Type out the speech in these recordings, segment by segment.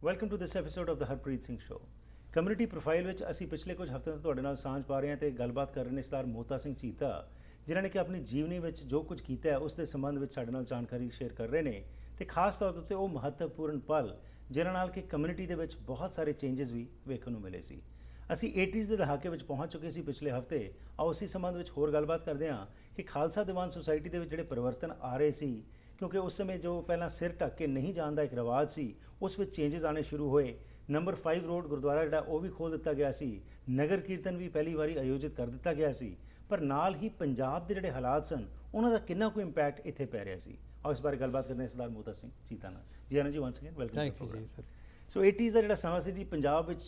Welcome to this episode of the Harpreet Singh show. Community profile ਵਿੱਚ ਅਸੀਂ ਪਿਛਲੇ ਕੁਝ ਹਫ਼ਤਿਆਂ ਤੋਂ ਤੁਹਾਡੇ ਨਾਲ ਸਾਂਝ ਪਾ ਰਹੇ ਹਾਂ ਤੇ ਗੱਲਬਾਤ ਕਰ ਰਹੇ ਨੇ ਸਰਦਾਰ ਮੋਤਾ ਸਿੰਘ ਚੀਤਾ, ਜਿਨ੍ਹਾਂ ਨੇ ਕਿ ਆਪਣੀ ਜੀਵਨੀ ਵਿੱਚ ਜੋ ਕੁਝ ਕੀਤਾ ਹੈ ਉਸ ਦੇ ਸੰਬੰਧ ਵਿੱਚ ਸਾਡੇ ਨਾਲ ਜਾਣਕਾਰੀ ਸ਼ੇਅਰ ਕਰ ਰਹੇ ਨੇ ਤੇ ਖਾਸ ਤੌਰ ਤੇ ਉਹ ਮਹੱਤਵਪੂਰਨ ਪਲ ਜਿਨ੍ਹਾਂ ਨਾਲ ਕਿ ਕਮਿਊਨਿਟੀ ਦੇ ਵਿੱਚ ਬਹੁਤ ਸਾਰੇ ਚੇਂਜਸ ਵੀ ਵੇਖਣ ਨੂੰ ਮਿਲੇ ਸੀ। ਅਸੀਂ 80s ਦੇ ਦਹਾਕੇ ਵਿੱਚ ਪਹੁੰਚ ਚੁੱਕੇ ਸੀ ਪਿਛਲੇ ਹਫ਼ਤੇ। ਆਓ ਉਸੇ ਸੰਬੰਧ ਵਿੱਚ ਹੋਰ ਗੱਲਬਾਤ ਕਰਦੇ ਹਾਂ ਕਿ ਖਾਲਸਾ ਦੀਵਾਨ ਸੁਸਾਇਟੀ ਦੇ ਵਿੱਚ ਜਿਹੜੇ ਪਰਿਵਰਤਨ ਆ ਰਹੇ ਸੀ, ਕਿਉਂਕਿ ਉਸ ਸਮੇਂ ਜੋ ਪਹਿਲਾਂ ਸਿਰ ਢੱਕ ਕੇ ਨਹੀਂ ਜਾਣ ਦਾ ਇੱਕ ਰਿਵਾਜ ਸੀ, ਉਸ ਵਿੱਚ ਚੇਂਜਸ ਆਉਣੇ ਸ਼ੁਰੂ ਹੋਏ। ਨੰਬਰ 5 ਰੋਡ ਗੁਰਦੁਆਰਾ ਜਿਹੜਾ ਉਹ ਵੀ ਖੋਲ੍ਹ ਦਿੱਤਾ ਗਿਆ ਸੀ। ਨਗਰ ਕੀਰਤਨ ਵੀ ਪਹਿਲੀ ਵਾਰੀ ਆਯੋਜਿਤ ਕਰ ਦਿੱਤਾ ਗਿਆ ਸੀ। ਪਰ ਨਾਲ ਹੀ ਪੰਜਾਬ ਦੇ ਜਿਹੜੇ ਹਾਲਾਤ ਸਨ ਉਹਨਾਂ ਦਾ ਕਿੰਨਾ ਕੁ ਇੰਪੈਕਟ ਇੱਥੇ ਪੈ ਰਿਹਾ ਸੀ। ਆਓ ਇਸ ਬਾਰੇ ਗੱਲਬਾਤ ਕਰਦੇ ਹਾਂ ਸਰਦਾਰ ਮੋਤਾ ਸਿੰਘ ਚੀਤਾ ਨਾਲ। ਜੀ ਆਨੰਦ ਜੀ, once again welcome. Thank you ਜੀ ਸਰ। ਸੋ 80s ਦਾ ਜਿਹੜਾ ਸਮਾਂ ਸੀ ਜੀ, ਪੰਜਾਬ ਵਿੱਚ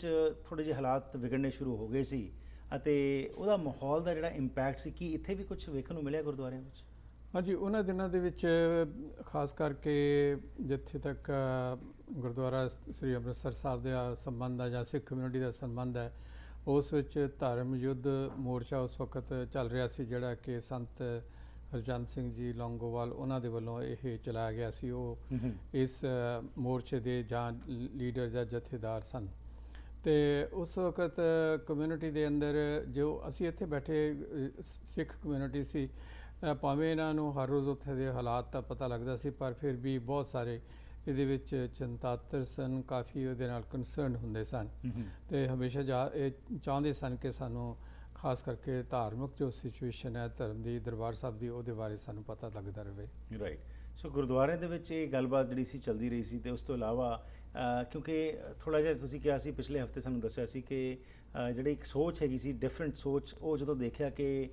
ਥੋੜ੍ਹੇ ਜਿਹੇ ਹਾਲਾਤ ਵਿਗੜਨੇ ਸ਼ੁਰੂ ਹੋ ਗਏ ਸੀ ਅਤੇ ਉਹਦਾ ਮਾਹੌਲ ਦਾ ਜਿਹੜਾ ਇੰਪੈਕਟ ਸੀ, ਕੀ ਇੱਥੇ ਵੀ ਕੁਝ ਵੇਖਣ ਨੂੰ ਮਿਲਿਆ ਗੁਰਦੁਆਰਿਆਂ ਵਿੱਚ? ਹਾਂਜੀ, ਉਹਨਾਂ ਦਿਨਾਂ ਦੇ ਵਿੱਚ ਖਾਸ ਕਰਕੇ ਜਿੱਥੇ ਤੱਕ ਗੁਰਦੁਆਰਾ ਸ੍ਰੀ ਅੰਮ੍ਰਿਤਸਰ ਸਾਹਿਬ ਦਾ ਸੰਬੰਧ ਹੈ ਜਾਂ ਸਿੱਖ ਕਮਿਊਨਿਟੀ ਦਾ ਸੰਬੰਧ ਹੈ, ਉਸ ਵਿੱਚ ਧਰਮ ਯੁੱਧ ਮੋਰਚਾ ਉਸ ਵਕਤ ਚੱਲ ਰਿਹਾ ਸੀ, ਜਿਹੜਾ ਕਿ ਸੰਤ ਹਰਚੰਦ ਸਿੰਘ ਜੀ ਲੌਂਗੋਵਾਲ ਉਹਨਾਂ ਦੇ ਵੱਲੋਂ ਇਹ ਚਲਾਇਆ ਗਿਆ ਸੀ। ਉਹ ਇਸ ਮੋਰਚੇ ਦੇ ਜਾਂ ਲੀਡਰ ਜਾਂ ਜਥੇਦਾਰ ਸਨ। ਅਤੇ ਉਸ ਵਕਤ ਕਮਿਊਨਿਟੀ ਦੇ ਅੰਦਰ ਜੋ ਅਸੀਂ ਇੱਥੇ ਬੈਠੇ ਸਿੱਖ ਕਮਿਊਨਿਟੀ ਸੀ, ਭਾਵੇਂ ਇਹਨਾਂ ਨੂੰ ਹਰ ਰੋਜ਼ ਉੱਥੇ ਦੇ ਹਾਲਾਤ ਦਾ ਪਤਾ ਲੱਗਦਾ ਸੀ, ਪਰ ਫਿਰ ਵੀ ਬਹੁਤ ਸਾਰੇ ਇਹਦੇ ਵਿੱਚ ਚਿੰਤਾਤਰ ਸਨ, ਕਾਫੀ ਉਹਦੇ ਨਾਲ ਕੰਸਰਨ ਹੁੰਦੇ ਸਨ ਅਤੇ ਹਮੇਸ਼ਾ ਇਹ ਚਾਹੁੰਦੇ ਸਨ ਕਿ ਸਾਨੂੰ ਖਾਸ ਕਰਕੇ ਧਾਰਮਿਕ ਜੋ ਸਿਚੁਏਸ਼ਨ ਹੈ ਧਰਮ ਦੀ, ਦਰਬਾਰ ਸਾਹਿਬ ਦੀ, ਉਹਦੇ ਬਾਰੇ ਸਾਨੂੰ ਪਤਾ ਲੱਗਦਾ ਰਹੇ। ਰਾਈਟ। ਸੋ ਗੁਰਦੁਆਰਿਆਂ ਦੇ ਵਿੱਚ ਇਹ ਗੱਲਬਾਤ ਜਿਹੜੀ ਸੀ ਚੱਲਦੀ ਰਹੀ ਸੀ। ਅਤੇ ਉਸ ਤੋਂ ਇਲਾਵਾ ਕਿਉਂਕਿ ਥੋੜ੍ਹਾ ਜਿਹਾ ਤੁਸੀਂ ਕਿਹਾ ਸੀ, ਪਿਛਲੇ ਹਫ਼ਤੇ ਸਾਨੂੰ ਦੱਸਿਆ ਸੀ ਕਿ ਜਿਹੜੀ ਇੱਕ ਸੋਚ ਹੈਗੀ ਸੀ, ਡਿਫਰੈਂਟ ਸੋਚ, ਉਹ ਜਦੋਂ ਦੇਖਿਆ ਕਿ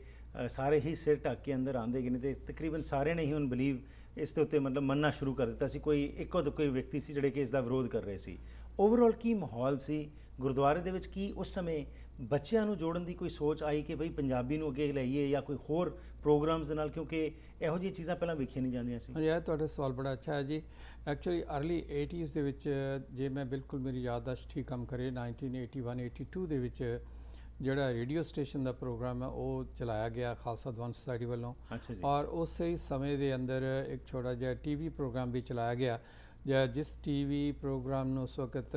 ਸਾਰੇ ਹੀ ਸਿਰ ਢੱਕ ਕੇ ਅੰਦਰ ਆਉਂਦੇ ਗਏ ਨੇ ਅਤੇ ਤਕਰੀਬਨ ਸਾਰਿਆਂ ਨੇ ਹੀ ਹੁਣ ਬਿਲੀਵ ਇਸ ਦੇ ਉੱਤੇ ਮਤਲਬ ਮੰਨਣਾ ਸ਼ੁਰੂ ਕਰ ਦਿੱਤਾ ਸੀ। ਕੋਈ ਇੱਕੋ ਦੁੱਕੋ ਵਿਅਕਤੀ ਸੀ ਜਿਹੜੇ ਕਿ ਇਸ ਦਾ ਵਿਰੋਧ ਕਰ ਰਹੇ ਸੀ। ਓਵਰਆਲ ਕੀ ਮਾਹੌਲ ਸੀ ਗੁਰਦੁਆਰੇ ਦੇ ਵਿੱਚ? ਕੀ ਉਸ ਸਮੇਂ ਬੱਚਿਆਂ ਨੂੰ ਜੋੜਨ ਦੀ ਕੋਈ ਸੋਚ ਆਈ ਕਿ ਬਈ ਪੰਜਾਬੀ ਨੂੰ ਅੱਗੇ ਲਾਈਏ ਜਾਂ ਕੋਈ ਹੋਰ ਪ੍ਰੋਗਰਾਮਸ ਦੇ ਨਾਲ, ਕਿਉਂਕਿ ਇਹੋ ਜਿਹੀਆਂ ਚੀਜ਼ਾਂ ਪਹਿਲਾਂ ਵੇਖੀਆਂ ਨਹੀਂ ਜਾਂਦੀਆਂ ਸੀ? ਹਾਂਜੀ, ਇਹ ਤੁਹਾਡਾ ਸਵਾਲ ਬੜਾ ਅੱਛਾ ਹੈ ਜੀ। ਐਕਚੁਅਲੀ ਅਰਲੀ 80s ਦੇ ਵਿੱਚ, ਜੇ ਮੈਂ ਬਿਲਕੁਲ ਮੇਰੀ ਯਾਦਦਾਸ਼ਤ ਠੀਕ ਕੰਮ ਕਰੇ, 1981-82 ਦੇ ਵਿੱਚ ਜਿਹੜਾ ਰੇਡੀਓ ਸਟੇਸ਼ਨ ਦਾ ਪ੍ਰੋਗਰਾਮ ਹੈ ਉਹ ਚਲਾਇਆ ਗਿਆ ਖਾਲਸਾ ਦੀਵਾਨ ਸੁਸਾਇਟੀ ਵੱਲੋਂ। ਅੱਛਾ ਜੀ। ਔਰ ਉਸੇ ਸਮੇਂ ਦੇ ਅੰਦਰ ਇੱਕ ਛੋਟਾ ਜਿਹਾ TV ਪ੍ਰੋਗਰਾਮ ਵੀ ਚਲਾਇਆ ਗਿਆ, ਜਿਸ TV ਪ੍ਰੋਗਰਾਮ ਨੂੰ ਉਸ ਵਕਤ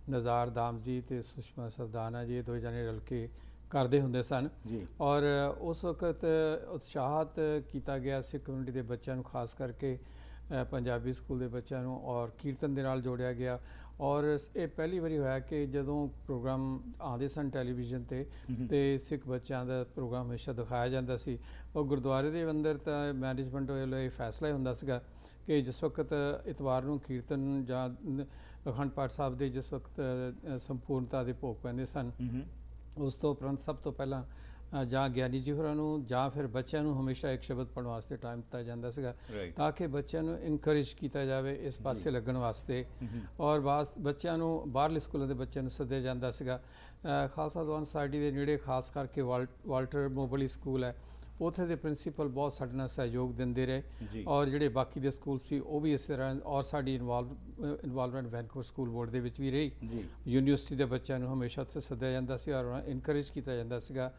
ਨਜ਼ਾਰ ਦਾਮ ਜੀ ਅਤੇ ਸੁਸ਼ਮਾ ਸਰਦਾਨਾ ਜੀ, ਦੋ ਜਣੇ ਰਲ ਕੇ ਕਰਦੇ ਹੁੰਦੇ ਸਨ ਜੀ। ਔਰ ਉਸ ਵਕਤ ਉਤਸ਼ਾਹਤ ਕੀਤਾ ਗਿਆ ਸਿੱਖ ਕਮਿਊਨਿਟੀ ਦੇ ਬੱਚਿਆਂ ਨੂੰ, ਖਾਸ ਕਰਕੇ ਪੰਜਾਬੀ ਸਕੂਲ ਦੇ ਬੱਚਿਆਂ ਨੂੰ, ਔਰ ਕੀਰਤਨ ਦੇ ਨਾਲ ਜੋੜਿਆ ਗਿਆ। ਔਰ ਇਹ ਪਹਿਲੀ ਵਾਰੀ ਹੋਇਆ ਕਿ ਜਦੋਂ ਪ੍ਰੋਗਰਾਮ ਆਉਂਦੇ ਸਨ ਟੈਲੀਵਿਜ਼ਨ 'ਤੇ ਸਿੱਖ ਬੱਚਿਆਂ ਦਾ ਪ੍ਰੋਗਰਾਮ ਹਮੇਸ਼ਾ ਦਿਖਾਇਆ ਜਾਂਦਾ ਸੀ। ਉਹ ਗੁਰਦੁਆਰੇ ਦੇ ਅੰਦਰ ਤਾਂ ਮੈਨੇਜਮੈਂਟ ਵੱਲੋਂ ਇਹ ਫੈਸਲਾ ਹੀ ਹੁੰਦਾ ਸੀਗਾ ਕਿ ਜਿਸ ਵਕਤ ਇਤਵਾਰ ਨੂੰ ਕੀਰਤਨ ਜਾਂ ਅਖੰਡ ਪਾਠ ਸਾਹਿਬ ਦੇ ਜਿਸ ਵਕਤ ਸੰਪੂਰਨਤਾ ਦੇ ਭੋਗ ਪੈਂਦੇ ਸਨ, ਉਸ ਤੋਂ ਉਪਰੰਤ ਸਭ ਤੋਂ ਪਹਿਲਾਂ ਜਾਂ ਗਿਆਨੀ ਜੀ ਹੋਰਾਂ ਨੂੰ ਜਾਂ ਫਿਰ ਬੱਚਿਆਂ ਨੂੰ ਹਮੇਸ਼ਾ ਇੱਕ ਸ਼ਬਦ ਪੜ੍ਹਨ ਵਾਸਤੇ ਟਾਈਮ ਦਿੱਤਾ ਜਾਂਦਾ ਸੀਗਾ, ਤਾਂ ਕਿ ਬੱਚਿਆਂ ਨੂੰ ਇਨਕਰੇਜ ਕੀਤਾ ਜਾਵੇ ਇਸ ਪਾਸੇ ਲੱਗਣ ਵਾਸਤੇ। ਔਰ ਬੱਚਿਆਂ ਨੂੰ ਬਾਹਰਲੇ ਸਕੂਲਾਂ ਦੇ ਬੱਚਿਆਂ ਨੂੰ ਸੱਦਿਆ ਜਾਂਦਾ ਸੀਗਾ। ਖਾਲਸਾ ਦੀਵਾਨ ਸੁਸਾਇਟੀ ਦੇ ਨੇੜੇ ਖਾਸ ਕਰਕੇ ਵਾਲਟਰ ਮੋਬਲੀ ਸਕੂਲ ਹੈ, ਉੱਥੇ ਦੇ ਪ੍ਰਿੰਸੀਪਲ ਬਹੁਤ ਸਾਡੇ ਨਾਲ ਸਹਿਯੋਗ ਦਿੰਦੇ ਰਹੇ। ਔਰ ਜਿਹੜੇ ਬਾਕੀ ਦੇ ਸਕੂਲ ਸੀ ਉਹ ਵੀ ਇਸ ਤਰ੍ਹਾਂ, ਔਰ ਸਾਡੀ ਇਨਵੋਲਵਮੈਂਟ ਵੈਨਕੂਵਰ ਸਕੂਲ ਬੋਰਡ ਦੇ ਵਿੱਚ ਵੀ ਰਹੀ। ਯੂਨੀਵਰਸਿਟੀ ਦੇ ਬੱਚਿਆਂ ਨੂੰ ਹਮੇਸ਼ਾ ਉੱਥੇ ਸੱਦਿਆ ਜਾਂਦਾ ਸੀ ਔਰ ਉਹਨਾਂ ਇਨਕਰੇਜ ਕੀਤਾ ਜਾਂਦਾ ਸੀਗਾ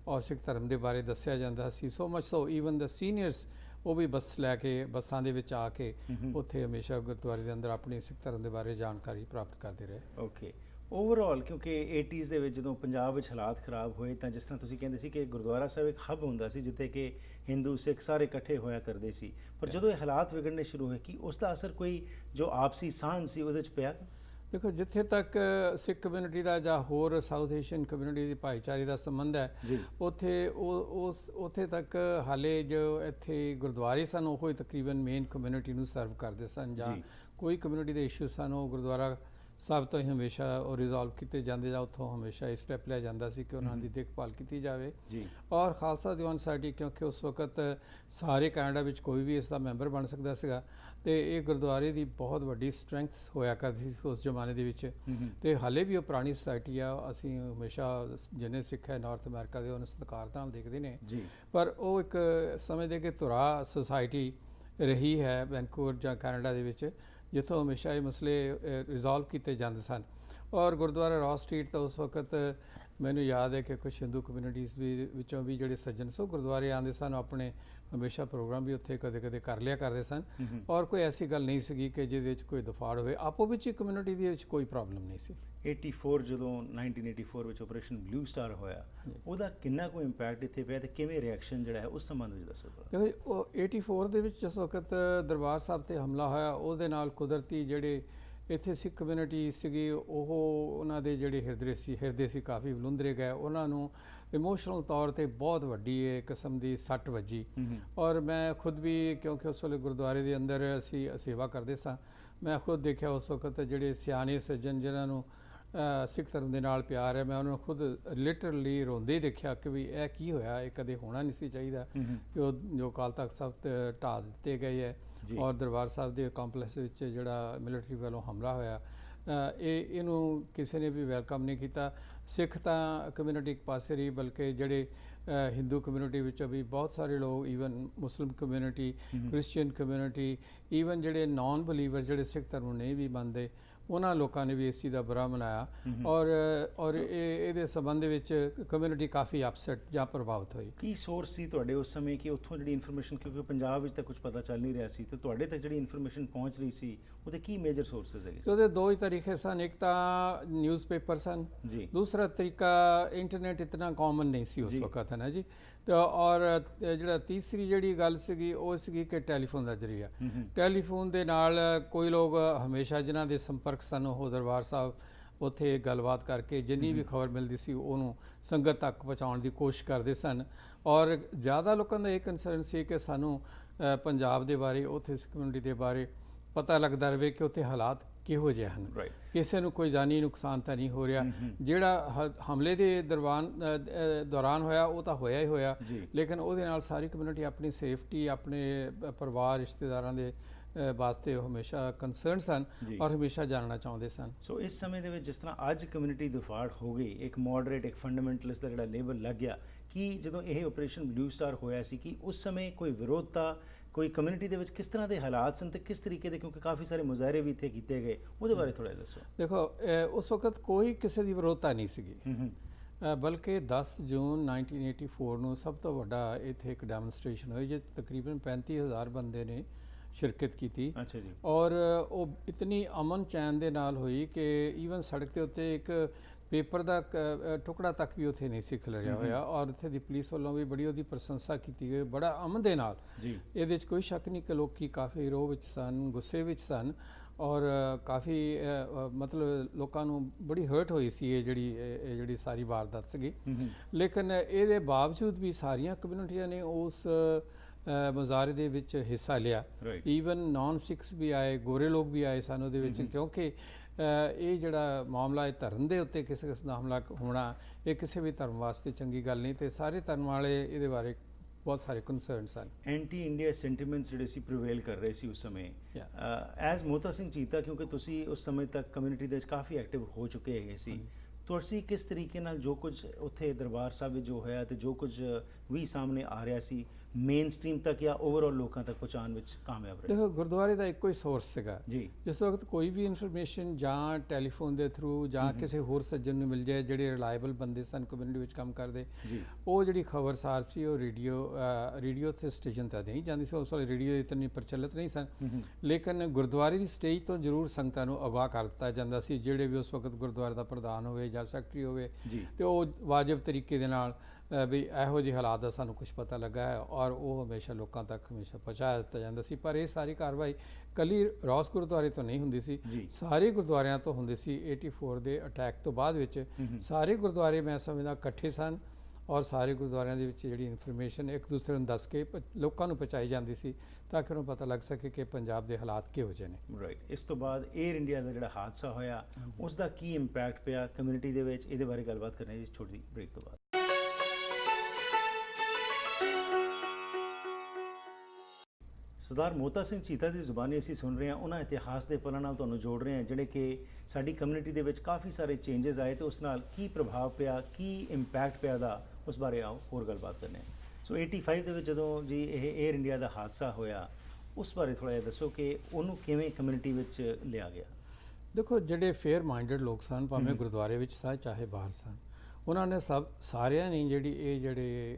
ਔਰ ਸਿੱਖ ਧਰਮ ਦੇ ਬਾਰੇ ਦੱਸਿਆ ਜਾਂਦਾ ਸੀ। So much so even the seniors ਉਹ ਵੀ ਬੱਸ ਲੈ ਕੇ, ਬੱਸਾਂ ਦੇ ਵਿੱਚ ਆ ਕੇ ਉੱਥੇ ਹਮੇਸ਼ਾ ਗੁਰਦੁਆਰੇ ਦੇ ਅੰਦਰ ਆਪਣੀ ਸਿੱਖ ਧਰਮ ਦੇ ਬਾਰੇ ਜਾਣਕਾਰੀ ਪ੍ਰਾਪਤ ਕਰਦੇ ਰਹੇ। ਓਕੇ। ਓਵਰਆਲ ਕਿਉਂਕਿ 80s ਦੇ ਵਿੱਚ ਜਦੋਂ ਪੰਜਾਬ ਵਿੱਚ ਹਾਲਾਤ ਖਰਾਬ ਹੋਏ, ਤਾਂ ਜਿਸ ਤਰ੍ਹਾਂ ਤੁਸੀਂ ਕਹਿੰਦੇ ਸੀ ਕਿ ਗੁਰਦੁਆਰਾ ਸਾਹਿਬ ਇੱਕ ਹੱਬ ਹੁੰਦਾ ਸੀ ਜਿੱਥੇ ਕਿ ਹਿੰਦੂ ਸਿੱਖ ਸਾਰੇ ਇਕੱਠੇ ਹੋਇਆ ਕਰਦੇ ਸੀ, ਪਰ ਜਦੋਂ ਇਹ ਹਾਲਾਤ ਵਿਗੜਨੇ ਸ਼ੁਰੂ ਹੋਏ, ਕੀ ਉਸ ਦਾ ਅਸਰ ਕੋਈ ਜੋ ਆਪਸੀ ਸਾਂਝ ਸੀ ਉਹਦੇ 'ਚ ਪਿਆ? ਦੇਖੋ, ਜਿੱਥੇ ਤੱਕ ਸਿੱਖ ਕਮਿਊਨਿਟੀ ਦਾ ਜਾਂ ਹੋਰ ਸਾਊਥ ਏਸ਼ੀਅਨ ਕਮਿਊਨਿਟੀ ਦੀ ਭਾਈਚਾਰੇ ਦਾ ਸੰਬੰਧ ਹੈ, ਉੱਥੇ ਤੱਕ ਹਾਲੇ ਜੋ ਇੱਥੇ ਗੁਰਦੁਆਰੇ ਸਨ ਉਹ ਹੀ ਤਕਰੀਬਨ ਮੇਨ ਕਮਿਊਨਿਟੀ ਨੂੰ ਸਰਵ ਕਰਦੇ ਸਨ, ਜਾਂ ਕੋਈ ਕਮਿਊਨਿਟੀ ਦੇ ਇਸ਼ੂ ਸਨ ਉਹ ਗੁਰਦੁਆਰਾ ਸਾਹਿਬ ਤੋਂ ਹੀ ਹਮੇਸ਼ਾ ਉਹ ਰਿਜ਼ੋਲਵ ਕੀਤੇ ਜਾਂਦੇ, ਜਾਂ ਉੱਥੋਂ ਹਮੇਸ਼ਾ ਇਹ ਸਟੈਪ ਲਿਆ ਜਾਂਦਾ ਸੀ ਕਿ ਉਹਨਾਂ ਦੀ ਦੇਖਭਾਲ ਕੀਤੀ ਜਾਵੇ। ਔਰ ਖਾਲਸਾ ਦੀਵਾਨ ਸੁਸਾਇਟੀ, ਕਿਉਂਕਿ ਉਸ ਵਕਤ ਸਾਰੇ ਕੈਨੇਡਾ ਵਿੱਚ ਕੋਈ ਵੀ ਇਸ ਦਾ ਮੈਂਬਰ ਬਣ ਸਕਦਾ ਸੀਗਾ, ਅਤੇ ਇਹ ਗੁਰਦੁਆਰੇ ਦੀ ਬਹੁਤ ਵੱਡੀ ਸਟਰੈਂਥ ਹੋਇਆ ਕਰਦੀ ਸੀ ਉਸ ਜ਼ਮਾਨੇ ਦੇ ਵਿੱਚ। ਅਤੇ ਹਾਲੇ ਵੀ ਉਹ ਪੁਰਾਣੀ ਸੁਸਾਇਟੀ ਆ, ਅਸੀਂ ਹਮੇਸ਼ਾ ਜਿੰਨੇ ਸਿੱਖ ਹੈ ਨਾਰਥ ਅਮਰੀਕਾ ਦੇ ਉਹਨੂੰ ਸਤਿਕਾਰ ਨਾਲ ਦੇਖਦੇ ਨੇ, ਪਰ ਉਹ ਇੱਕ ਸਮਝਦੇ ਕਿ ਧੁਰਾ ਸੁਸਾਇਟੀ ਰਹੀ ਹੈ ਵੈਨਕੂਵਰ ਜਾਂ ਕੈਨੇਡਾ ਦੇ ਵਿੱਚ, ਜਿੱਥੋਂ ਹਮੇਸ਼ਾ ਇਹ ਮਸਲੇ ਰਿਜ਼ੋਲਵ ਕੀਤੇ ਜਾਂਦੇ ਸਨ। ਔਰ ਗੁਰਦੁਆਰਾ ਰॉस ਸਟਰੀਟ ਤਾਂ ਉਸ ਵਕਤ ਮੈਨੂੰ ਯਾਦ ਹੈ ਕਿ ਕੁਝ ਹਿੰਦੂ ਕਮਿਊਨਿਟੀਜ਼ ਵੀ ਵਿੱਚੋਂ ਵੀ ਜਿਹੜੇ ਸੱਜਣ ਸੋ ਗੁਰਦੁਆਰੇ ਆਉਂਦੇ ਸਨ, ਆਪਣੇ ਹਮੇਸ਼ਾ ਪ੍ਰੋਗਰਾਮ ਵੀ ਉੱਥੇ ਕਦੇ ਕਦੇ ਕਰ ਲਿਆ ਕਰਦੇ ਸਨ। ਔਰ ਕੋਈ ਐਸੀ ਗੱਲ ਨਹੀਂ ਸੀਗੀ ਕਿ ਜਿਹਦੇ ਵਿੱਚ ਕੋਈ ਦਫਾੜ ਹੋਵੇ, ਆਪੋ ਵਿੱਚ ਹੀ ਕਮਿਊਨਿਟੀ ਦੇ ਵਿੱਚ ਕੋਈ ਪ੍ਰੋਬਲਮ ਨਹੀਂ ਸੀ। 84 ਜਦੋਂ 1984 ਵਿੱਚ ਆਪਰੇਸ਼ਨ ਬਲੂ ਸਟਾਰ ਹੋਇਆ, ਉਹਦਾ ਕਿੰਨਾ ਕੋਈ ਇੰਪੈਕਟ ਇੱਥੇ ਪਿਆ ਤੇ ਕਿਵੇਂ ਰਿਐਕਸ਼ਨ ਜਿਹੜਾ ਹੈ ਉਸ ਸੰਬੰਧ ਵਿੱਚ ਦੱਸੋ ਥੋੜ੍ਹਾ। ਦੇਖੋ ਉਹ 84 ਦੇ ਵਿੱਚ ਜਿਸ ਵਕਤ ਦਰਬਾਰ ਸਾਹਿਬ ਤੇ ਹਮਲਾ ਹੋਇਆ, ਉਹਦੇ ਨਾਲ ਕੁਦਰਤੀ ਜਿਹੜੇ ਇੱਥੇ ਸਿੱਖ ਕਮਿਊਨਿਟੀ ਸੀਗੀ ਉਹਨਾਂ ਦੇ ਜਿਹੜੇ ਹਿਰਦੇ ਸੀ ਕਾਫੀ ਬਲੁੰਦਰੇ ਗਏ, ਉਹਨਾਂ ਨੂੰ ਇਮੋਸ਼ਨਲ ਤੌਰ ਤੇ ਬਹੁਤ ਵੱਡੀ ਕਿਸਮ ਦੀ ਸੱਟ ਵੱਜੀ। ਔਰ ਮੈਂ ਖੁਦ ਵੀ, ਕਿਉਂਕਿ ਉਸ ਵੇਲੇ ਗੁਰਦੁਆਰੇ ਦੇ ਅੰਦਰ ਅਸੀਂ ਸੇਵਾ ਕਰਦੇ ਸਾਂ, ਮੈਂ ਖੁਦ ਦੇਖਿਆ ਉਸ ਵਕਤ ਜਿਹੜੇ ਸਿਆਣੇ ਸੱਜਣ ਜਿਨ੍ਹਾਂ ਨੂੰ ਸਿੱਖ ਧਰਮ ਦੇ ਨਾਲ ਪਿਆਰ ਹੈ, ਮੈਂ ਉਹਨਾਂ ਨੂੰ ਖੁਦ ਲਿਟਰਲੀ ਰੋਂਦੇ ਦੇਖਿਆ ਕਿ ਵੀ ਇਹ ਕੀ ਹੋਇਆ, ਇਹ ਕਦੇ ਹੋਣਾ ਨਹੀਂ ਸੀ ਚਾਹੀਦਾ ਕਿ ਉਹ ਜੋ ਅਕਾਲ ਤਖਤ ਸਾਹਿਬ ਢਾਹ ਦਿੱਤੇ ਗਏ ਹੈ ਔਰ ਦਰਬਾਰ ਸਾਹਿਬ ਦੇ ਕੰਪਲੈਕਸ ਵਿੱਚ ਜਿਹੜਾ ਮਿਲਟਰੀ ਵੱਲੋਂ ਹਮਲਾ ਹੋਇਆ, ਇਹਨੂੰ ਕਿਸੇ ਨੇ ਵੀ ਵੈਲਕਮ ਨਹੀਂ ਕੀਤਾ। ਸਿੱਖ ਤਾਂ ਕਮਿਊਨਿਟੀ ਇੱਕ ਪਾਸੇ ਰਹੀ, ਬਲਕਿ ਜਿਹੜੇ ਹਿੰਦੂ ਕਮਿਊਨਿਟੀ ਵਿੱਚੋਂ ਵੀ ਬਹੁਤ ਸਾਰੇ ਲੋਕ, ਈਵਨ ਮੁਸਲਿਮ ਕਮਿਊਨਿਟੀ, ਕ੍ਰਿਸਚੀਅਨ ਕਮਿਊਨਿਟੀ, ਈਵਨ ਜਿਹੜੇ ਨਾਨ ਬਲੀਵਰ ਜਿਹੜੇ ਸਿੱਖ ਧਰਮ ਨੂੰ ਨਹੀਂ ਵੀ ਮੰਨਦੇ, ਉਹਨਾਂ ਲੋਕਾਂ ਨੇ ਵੀ ਇਸ ਚੀਜ਼ ਦਾ ਬੁਰਾ ਮਨਾਇਆ। ਔਰ ਇਹਦੇ ਸੰਬੰਧ ਵਿੱਚ ਕਮਿਊਨਿਟੀ ਕਾਫੀ ਅਪਸੈਟ ਜਾਂ ਪ੍ਰਭਾਵਿਤ ਹੋਈ। ਕੀ ਸੋਰਸ ਸੀ ਤੁਹਾਡੇ ਉਸ ਸਮੇਂ ਕਿ ਉੱਥੋਂ ਜਿਹੜੀ ਇਨਫੋਰਮੇਸ਼ਨ, ਕਿਉਂਕਿ ਪੰਜਾਬ ਵਿੱਚ ਤਾਂ ਕੁਝ ਪਤਾ ਚੱਲ ਨਹੀਂ ਰਿਹਾ ਸੀ, ਤੇ ਤੁਹਾਡੇ ਤੱਕ ਜਿਹੜੀ ਇਨਫੋਰਮੇਸ਼ਨ ਪਹੁੰਚ ਰਹੀ ਸੀ ਉਹਦੇ ਕੀ ਮੇਜਰ ਸੋਰਸਸ ਹੈਗੇ? ਉਹਦੇ ਦੋ ਹੀ ਤਰੀਕੇ ਸਨ, ਇੱਕ ਤਾਂ ਨਿਊਜ਼ਪੇਪਰ ਸਨ ਜੀ, ਦੂਸਰਾ ਤਰੀਕਾ ਇੰਟਰਨੈਟ ਇਤਨਾ ਕਾਮਨ ਨਹੀਂ ਸੀ ਉਸ ਵਕਤ, ਹੈ ਨਾ ਜੀ। ਔਰ ਜਿਹੜਾ ਤੀਸਰੀ ਜਿਹੜੀ ਗੱਲ ਸੀਗੀ ਉਹ ਸੀਗੀ ਕਿ ਟੈਲੀਫੋਨ ਦਾ ਜ਼ਰੀਆ, ਟੈਲੀਫੋਨ ਦੇ ਨਾਲ ਕੋਈ ਲੋਕ ਹਮੇਸ਼ਾ ਜਿਨ੍ਹਾਂ ਦੇ ਸੰਪਰਕ ਸਨ ਉਹ ਦਰਬਾਰ ਸਾਹਿਬ ਉੱਥੇ ਗੱਲਬਾਤ ਕਰਕੇ ਜਿੰਨੀ ਵੀ ਖਬਰ ਮਿਲਦੀ ਸੀ ਉਹਨੂੰ ਸੰਗਤ ਤੱਕ ਪਹੁੰਚਾਉਣ ਦੀ ਕੋਸ਼ਿਸ਼ ਕਰਦੇ ਸਨ। ਔਰ ਜ਼ਿਆਦਾ ਲੋਕਾਂ ਦਾ ਇਹ ਕੰਸਰਨ ਸੀ ਕਿ ਸਾਨੂੰ ਪੰਜਾਬ ਦੇ ਬਾਰੇ, ਉੱਥੇ ਸਿੱਖ ਕਮਿਊਨਿਟੀ ਦੇ ਬਾਰੇ ਪਤਾ ਲੱਗਦਾ ਰਹੇ ਕਿ ਉੱਥੇ ਹਾਲਾਤ ਕਿਹੋ ਜਿਹੇ ਹਨ, ਕਿਸੇ ਨੂੰ ਕੋਈ ਜਾਨੀ ਨੁਕਸਾਨ ਤਾਂ ਨਹੀਂ ਹੋ ਰਿਹਾ। ਜਿਹੜਾ ਹਮਲੇ ਦੇ ਦੌਰਾਨ ਹੋਇਆ ਉਹ ਤਾਂ ਹੋਇਆ ਹੀ ਹੋਇਆ, ਲੇਕਿਨ ਉਹਦੇ ਨਾਲ ਸਾਰੀ ਕਮਿਊਨਿਟੀ ਆਪਣੀ ਸੇਫਟੀ, ਆਪਣੇ ਪਰਿਵਾਰ ਰਿਸ਼ਤੇਦਾਰਾਂ ਦੇ ਵਾਸਤੇ ਹਮੇਸ਼ਾ ਕੰਸਰਨ ਸਨ ਔਰ ਹਮੇਸ਼ਾ ਜਾਣਨਾ ਚਾਹੁੰਦੇ ਸਨ। ਸੋ ਇਸ ਸਮੇਂ ਦੇ ਵਿੱਚ ਜਿਸ ਤਰ੍ਹਾਂ ਅੱਜ ਕਮਿਊਨਿਟੀ ਦਫਾੜ ਹੋ ਗਈ, ਇੱਕ ਮੋਡਰੇਟ, ਇੱਕ ਫੰਡਾਮੈਂਟਲਿਸਟ ਦਾ ਜਿਹੜਾ ਲੇਬਲ ਲੱਗ ਗਿਆ, ਕਿ ਜਦੋਂ ਇਹ ਆਪਰੇਸ਼ਨ ਬਲੂ ਸਟਾਰ ਹੋਇਆ ਸੀ ਕਿ ਉਸ ਸਮੇਂ ਕੋਈ ਵਿਰੋਧਤਾ, ਕੋਈ ਕਮਿਊਨਿਟੀ ਦੇ ਵਿੱਚ ਕਿਸ ਤਰ੍ਹਾਂ ਦੇ ਹਾਲਾਤ ਸਨ ਤੇ ਕਿਸ ਤਰੀਕੇ ਦੇ, ਕਿਉਂਕਿ ਕਾਫੀ ਸਾਰੇ ਮੁਜ਼ਾਹਰੇ ਵੀ ਇੱਥੇ ਕੀਤੇ ਗਏ, ਉਹਦੇ ਬਾਰੇ ਥੋੜ੍ਹਾ ਦੱਸੋ। ਦੇਖੋ ਉਸ ਵਕਤ ਕੋਈ ਕਿਸੇ ਦੀ ਵਿਰੋਧਤਾ ਨਹੀਂ ਸੀਗੀ, ਬਲਕਿ 10 ਜੂਨ 1984 ਨੂੰ ਸਭ ਤੋਂ ਵੱਡਾ ਇੱਥੇ ਇੱਕ ਡੈਮੋਨਸਟ੍ਰੇਸ਼ਨ ਹੋਈ ਜਿਸ ਤਕਰੀਬਨ 35,000 ਬੰਦੇ ਨੇ ਸ਼ਿਰਕਤ ਕੀਤੀ। ਅੱਛਾ ਜੀ। ਔਰ ਉਹ ਇਤਨੀ ਅਮਨ ਚੈਨ ਦੇ ਨਾਲ ਹੋਈ ਕਿ ਈਵਨ ਸੜਕ ਦੇ ਉੱਤੇ ਇੱਕ ਪੇਪਰ ਦਾ ਟੁਕੜਾ ਤੱਕ ਵੀ ਉੱਥੇ ਨਹੀਂ ਸੀ ਖਿਲਰਿਆ ਹੋਇਆ, ਔਰ ਉੱਥੇ ਦੀ ਪੁਲਿਸ ਵੱਲੋਂ ਵੀ ਬੜੀ ਉਹਦੀ ਪ੍ਰਸ਼ੰਸਾ ਕੀਤੀ ਗਈ, ਬੜਾ ਅਮਨ ਦੇ ਨਾਲ ਜੀ। ਇਹਦੇ 'ਚ ਕੋਈ ਸ਼ੱਕ ਨਹੀਂ ਕਿ ਲੋਕੀ ਕਾਫੀ ਰੋਹ ਵਿੱਚ ਸਨ, ਗੁੱਸੇ ਵਿੱਚ ਸਨ, ਔਰ ਕਾਫੀ ਮਤਲਬ ਲੋਕਾਂ ਨੂੰ ਬੜੀ ਹਰਟ ਹੋਈ ਸੀ ਇਹ ਜਿਹੜੀ ਸਾਰੀ ਵਾਰਦਾਤ ਸੀਗੀ। ਲੇਕਿਨ ਇਹਦੇ ਬਾਵਜੂਦ ਵੀ ਸਾਰੀਆਂ ਕਮਿਊਨਿਟੀਆਂ ਨੇ ਉਸ ਮੁਜ਼ਾਹਰੇ ਦੇ ਵਿੱਚ ਹਿੱਸਾ ਲਿਆ, ਈਵਨ ਨਾਨ ਸਿੱਖਸ ਵੀ ਆਏ, ਗੋਰੇ ਲੋਕ ਵੀ ਆਏ ਸਨ ਉਹਦੇ ਵਿੱਚ, ਕਿਉਂਕਿ ਇਹ ਜਿਹੜਾ ਮਾਮਲਾ ਹੈ ਧਰਮ ਦੇ ਉੱਤੇ ਕਿਸੇ ਕਿਸਮ ਦਾ ਹਮਲਾ ਹੋਣਾ, ਇਹ ਕਿਸੇ ਵੀ ਧਰਮ ਵਾਸਤੇ ਚੰਗੀ ਗੱਲ ਨਹੀਂ, ਤੇ ਸਾਰੇ ਧਰਮ ਵਾਲੇ ਇਹਦੇ ਬਾਰੇ ਬਹੁਤ ਸਾਰੇ ਕੰਸਰਨ ਸਨ। ਐਂਟੀ ਇੰਡੀਆ ਸੈਂਟੀਮੈਂਟਸ ਜਿਹੜੇ ਸੀ ਪ੍ਰੀਵੇਲ ਕਰ ਰਹੇ ਸੀ ਉਸ ਸਮੇਂ। ਐਜ਼ ਮੋਤਾ ਸਿੰਘ ਚੀਤਾ, ਕਿਉਂਕਿ ਤੁਸੀਂ ਉਸ ਸਮੇਂ ਤੱਕ ਕਮਿਊਨਿਟੀ ਦੇ ਵਿੱਚ ਕਾਫੀ ਐਕਟਿਵ ਹੋ ਚੁੱਕੇ ਹੈਗੇ ਸੀ, ਤੁਸੀਂ ਕਿਸ ਤਰੀਕੇ ਨਾਲ ਜੋ ਕੁਝ ਉੱਥੇ ਦਰਬਾਰ ਸਾਹਿਬ ਵਿੱਚ ਜੋ ਹੋਇਆ ਤੇ ਜੋ ਕੁਝ ਵੀ ਸਾਹਮਣੇ ਆ ਰਿਹਾ ਸੀ ਮੇਨ ਸਟ੍ਰੀਮ ਤੱਕ ਜਾਂ ਓਵਰਆਲ ਲੋਕਾਂ ਤੱਕ ਪਹੁੰਚਾਉਣ ਵਿੱਚ ਕਾਮਯਾਬ ਰਹੇ? ਦੇਖੋ ਗੁਰਦੁਆਰੇ ਦਾ ਇੱਕੋ ਹੀ ਸੋਰਸ ਸੀਗਾ ਜੀ। ਜਿਸ ਵਕਤ ਕੋਈ ਵੀ ਇਨਫੋਰਮੇਸ਼ਨ ਜਾਂ ਟੈਲੀਫੋਨ ਦੇ ਥਰੂ ਜਾਂ ਕਿਸੇ ਹੋਰ ਸੱਜਣ ਨੂੰ ਮਿਲ ਜਾਏ ਜਿਹੜੇ ਰਿਲਾਇਬਲ ਬੰਦੇ ਸਨ ਕਮਿਊਨਿਟੀ ਵਿੱਚ ਕੰਮ ਕਰਦੇ, ਉਹ ਜਿਹੜੀ ਖਬਰਸਾਰ ਸੀ ਉਹ ਰੇਡੀਓ ਤੇ ਸਟੇਸ਼ਨ ਤਾਂ ਨਹੀਂ ਜਾਂਦੀ ਸੀ, ਉਸ ਵੇਲੇ ਰੇਡੀਓ ਇਤਨੀ ਪ੍ਰਚਲਿਤ ਨਹੀਂ ਸਨ, ਲੇਕਿਨ ਗੁਰਦੁਆਰੇ ਦੀ ਸਟੇਜ ਤੋਂ ਜ਼ਰੂਰ ਸੰਗਤਾਂ ਨੂੰ ਅਗਵਾਹ ਕਰ ਦਿੱਤਾ ਜਾਂਦਾ ਸੀ। ਜਿਹੜੇ ਵੀ ਉਸ ਵਕਤ ਗੁਰਦੁਆਰੇ ਦਾ ਪ੍ਰਧਾਨ ਹੋਵੇ ਜਾਂ ਸੈਕਟਰੀ ਹੋਵੇ, ਤੇ ਉਹ ਵਾਜਬ ਤਰੀਕੇ ਦੇ ਨਾਲ ਵੀ ਇਹੋ ਜਿਹੇ ਹਾਲਾਤ ਦਾ ਸਾਨੂੰ ਕੁਝ ਪਤਾ ਲੱਗਾ ਹੈ, ਔਰ ਉਹ ਹਮੇਸ਼ਾ ਲੋਕਾਂ ਤੱਕ ਹਮੇਸ਼ਾ ਪਹੁੰਚਾਇਆ ਦਿੱਤਾ ਜਾਂਦਾ ਸੀ। ਪਰ ਇਹ ਸਾਰੀ ਕਾਰਵਾਈ ਕੱਲੀ ਰॉस ਗੁਰਦੁਆਰੇ ਤੋਂ ਨਹੀਂ ਹੁੰਦੀ ਸੀ, ਸਾਰੇ ਗੁਰਦੁਆਰਿਆਂ ਤੋਂ ਹੁੰਦੀ ਸੀ। 84 ਦੇ ਅਟੈਕ ਤੋਂ ਬਾਅਦ ਵਿੱਚ ਸਾਰੇ ਗੁਰਦੁਆਰੇ ਮੈਂ ਸਮਝਦਾ ਇਕੱਠੇ ਸਨ, ਔਰ ਸਾਰੇ ਗੁਰਦੁਆਰਿਆਂ ਦੇ ਵਿੱਚ ਜਿਹੜੀ ਇਨਫੋਰਮੇਸ਼ਨ ਇੱਕ ਦੂਸਰੇ ਨੂੰ ਦੱਸ ਕੇ ਲੋਕਾਂ ਨੂੰ ਪਹੁੰਚਾਈ ਜਾਂਦੀ ਸੀ ਤਾਂ ਕਿ ਉਹਨੂੰ ਪਤਾ ਲੱਗ ਸਕੇ ਕਿ ਪੰਜਾਬ ਦੇ ਹਾਲਾਤ ਕਿਹੋ ਜਿਹੇ ਨੇ। ਰਾਈਟ। ਇਸ ਤੋਂ ਬਾਅਦ 에ਅਰ ਇੰਡੀਆ ਦਾ ਜਿਹੜਾ ਹਾਦਸਾ ਹੋਇਆ ਉਸ ਦਾ ਕੀ ਇੰਪੈਕਟ ਪਿਆ ਕਮਿਊਨਿਟੀ ਦੇ ਵਿੱਚ, ਇਹਦੇ ਬਾਰੇ ਗੱਲਬਾਤ ਕਰਨੀ ਹੈ ਇਸ ਛੋਟੀ ਬ੍ਰੇਕ ਤੋਂ ਬਾਅਦ। ਸਰਦਾਰ ਮੋਤਾ ਸਿੰਘ ਚੀਤਾ ਦੀ ਜ਼ੁਬਾਨੀ ਅਸੀਂ ਸੁਣ ਰਹੇ ਹਾਂ, ਉਹਨਾਂ ਇਤਿਹਾਸ ਦੇ ਪਲਾਂ ਨਾਲ ਤੁਹਾਨੂੰ ਜੋੜ ਰਹੇ ਹਾਂ ਜਿਹੜੇ ਕਿ ਸਾਡੀ ਕਮਿਊਨਿਟੀ ਦੇ ਵਿੱਚ ਕਾਫੀ ਸਾਰੇ ਚੇਂਜਸ ਆਏ ਤੇ ਉਸ ਨਾਲ ਕੀ ਪ੍ਰਭਾਵ ਪਿਆ, ਕੀ ਇੰਪੈਕਟ ਪਿਆ ਦਾ, ਉਸ ਬਾਰੇ ਆਓ ਹੋਰ ਗੱਲਬਾਤ ਕਰਨੇ ਹਾਂ। ਸੋ 85 ਦੇ ਵਿੱਚ ਜਦੋਂ ਜੀ ਇਹ 에ਅਰ ਇੰਡੀਆ ਦਾ ਹਾਦਸਾ ਹੋਇਆ, ਉਸ ਬਾਰੇ ਥੋੜ੍ਹਾ ਜਿਹਾ ਦੱਸੋ ਕਿ ਉਹਨੂੰ ਕਿਵੇਂ ਕਮਿਊਨਿਟੀ ਵਿੱਚ ਲਿਆ ਗਿਆ। ਦੇਖੋ, ਜਿਹੜੇ ਫੇਅਰ ਮਾਈਂਡਡ ਲੋਕ ਸਨ, ਭਾਵੇਂ ਗੁਰਦੁਆਰੇ ਵਿੱਚ ਸਨ ਚਾਹੇ ਬਾਹਰ ਸਨ, ਉਹਨਾਂ ਨੇ ਸਾਰਿਆਂ ਨੇ ਜਿਹੜੇ